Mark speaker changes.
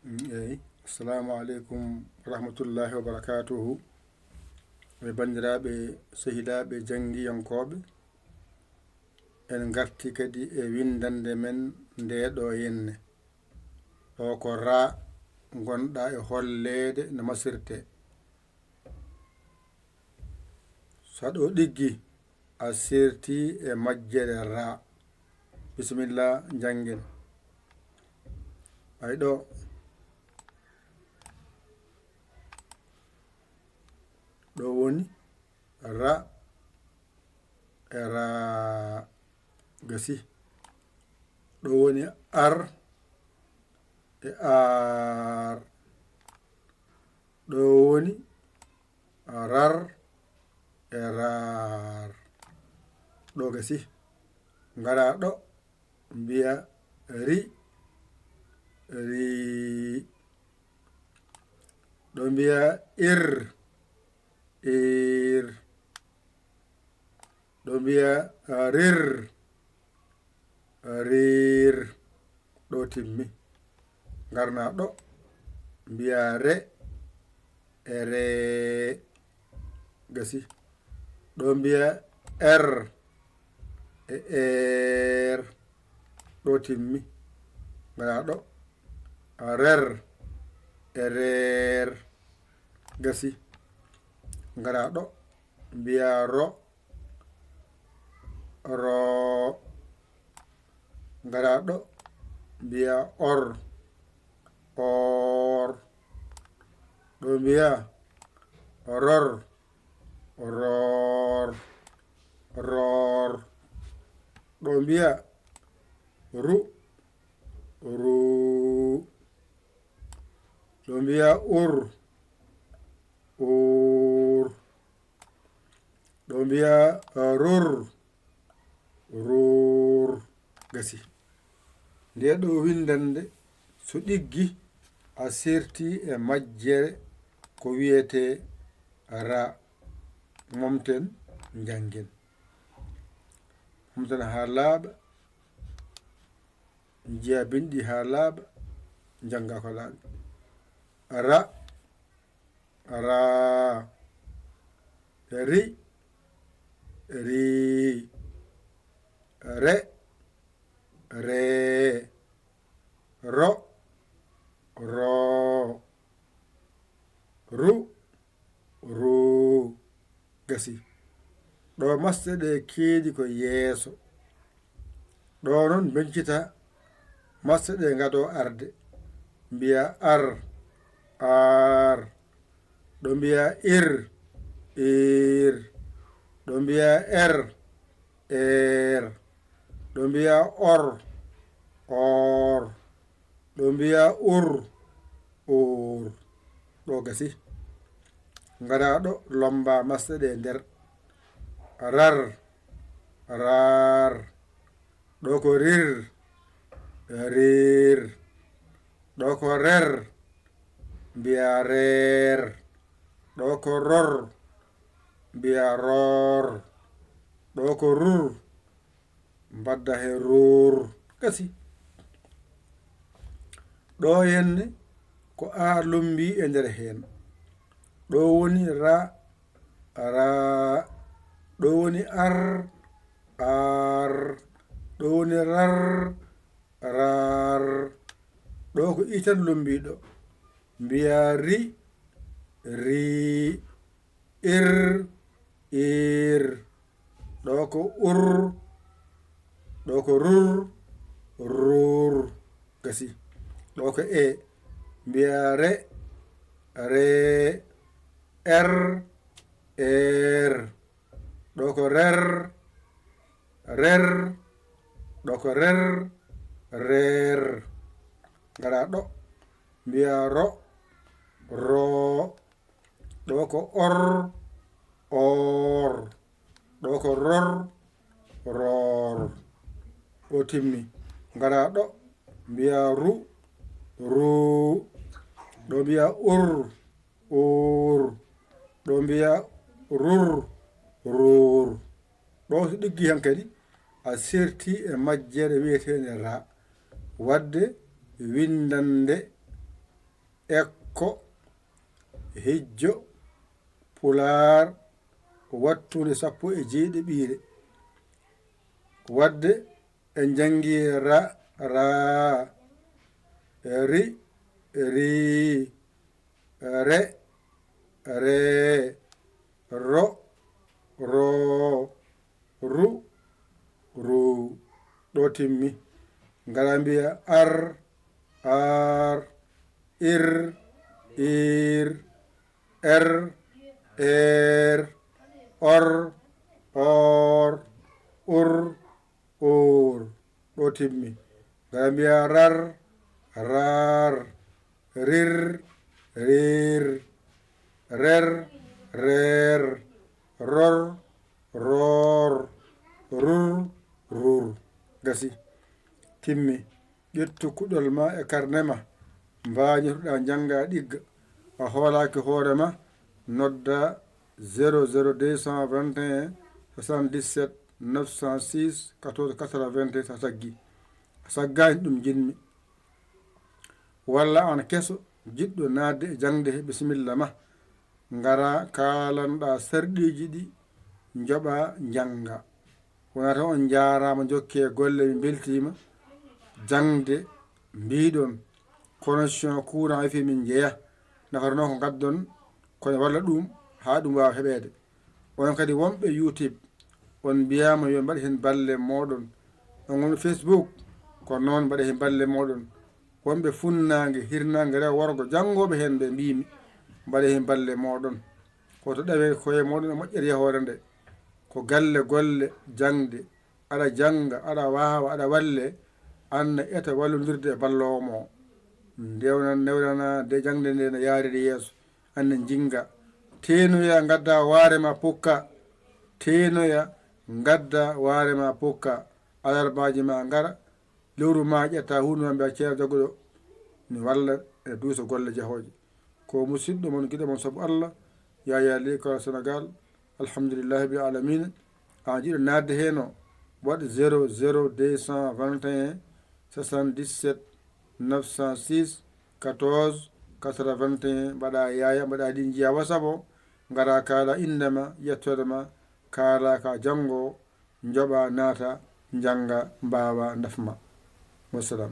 Speaker 1: Assalamu alaikum rahmatullahi wa barakatuhu. E bandiraɓe sehilaaɓe jangiyankoɓe, en garti kadi e windande men ndeɗo yenne ɗo ko ra gonɗa e hollede no masirte. Saɗo ɗiggi a serti e majjere ra. Bismillah janggen. Ay ɗo ɗo woni ra e ra gasi. Ɗo woni ar e ar. Ɗo woni rar e rar. Ɗo gasi. Ngara ɗo mbiya ri ri. Ɗo mbiya ir ir. Ɗo mbiya rir rir. Ɗo timmi. Ngarna ɗo mbiya re e re gasi. Ɗo mbiya er e er. Ɗo timmi. Ngara ɗo rer e rer gasi. Ngara ɗo mbiya ro ro. Ngara ɗo mbiya or or. Ɗo mbiya ror ror ror. Ɗo mbiya ru ru. Ɗo mbiya ur ur. Ɗo mbiya rur rur gasi. Nde ɗo windande so ɗiggi a serti e majjere ko wiyete ra. Momten janggen. Momten ha laaɓa, jiya bindi ha laaɓa, janga ko laaɓi. Ra ra. Ri ri. Re re. Ro ro. Ru ru gasi. Ɗo masɗe ɗe keedi ko yeeso. Ɗo noon bencita masɗe ɗe ngado arde. Mbiya ar ar. Ɗo mbiya ir ir. Ɗo mbiya er er. Ɗo mbiya or or. Ɗo mbiya ur ur. Ɗo gasi. Ngara ɗo lomba masɗe ɗe nder. Rar rar. Ɗo ko rir rir. Ɗo ko rer mbiya rer. Ɗo ko ror mbiya ror. Ɗo ko rur mbadda he rur gasi. Ɗo henne ko a lombi e nder hen. Ɗo woni ra ra. Ɗo woni ar ar. Ɗo woni rar rar. Ɗo ko itan lombiɗo mbiya ri ri. Ir ir. Ɗo ko ur. Ɗo ko rur rur gasi. Ɗo ko e mbiya re re. Er er. Ɗo ko rer rer. Ɗo ko rer rer. Ngara ɗo mbiya ro ro. Ɗo ko or or. Ɗo ko ror ror. Ɗo timmi. Ngara ɗo mbiya ru ru. Ɗo mbiya ur ur. Ɗo mbiya rur rur. Ɗo so ɗiggi han kadi a serti e majjere wiyetende ra. Wadde windande ekko hijjo pular wattude 17 wadde en jangi ra ra ri ri re re ro ro ru ru ɗo timmi ngara mbiya ar ar ir ir er er or or ur ur ɗo timmi ngara mbiya rar rar rir rir rer rer ror ror rur rur gasi timmi ƴettu kuɗol ma e karne ma mbañotoɗa janga ɗigga a hoolaki hoorema nodda 00221 77 906 14 81 sa saggi a saggani ɗum jinmi walla an keso jiɗɗo nadde e jangde he bisimilla ma ngara kalanɗa sarɗiji ɗi joɓa janga wonata on jarama jokke golle mi beltima jangde mbiɗon connexion courant wifi min jeeya nafata noon ko gaddon kono walla ɗum ha ɗum wawa heɓede on kadi wonɓe YouTube on mbiyama yo mbaɗ hen balle moɗon on wonɓe Facebook ko noon mbaɗa hen balle moɗon wonɓe funnangue hirnangue rewo worgo jangoɓe hen ɓe mbimi mbaɗa hen balle moɗon koto ɗawe koye moɗon e moƴƴere yahore nde ko galle golle jangde aɗa janga aɗa wawa aɗa walle anna eta wallodirde e ballowo mo ndewnana de jangde nde ne yaaride yeeso anne jinga tenoya gadda warema pukka tenoya gadda warema pukka alarbaji ma ngara lewru ma ƴetta hunde ma mbiya ceerno jagguɗo ni walla e duuso golle jahoje ko musidɗo mon guiɗo mon saabu Allah Yaya l'école Sénégal alhamdulillahi bil alamina an jiɗo nadde heno waɗ 00221 77 906 14 81 mbaɗa yaya mbaɗa ɗi jiya WhatsApp o gara kaala indema yettodema kaala ka janggo joɓa naata janga mbawa nafma wassalam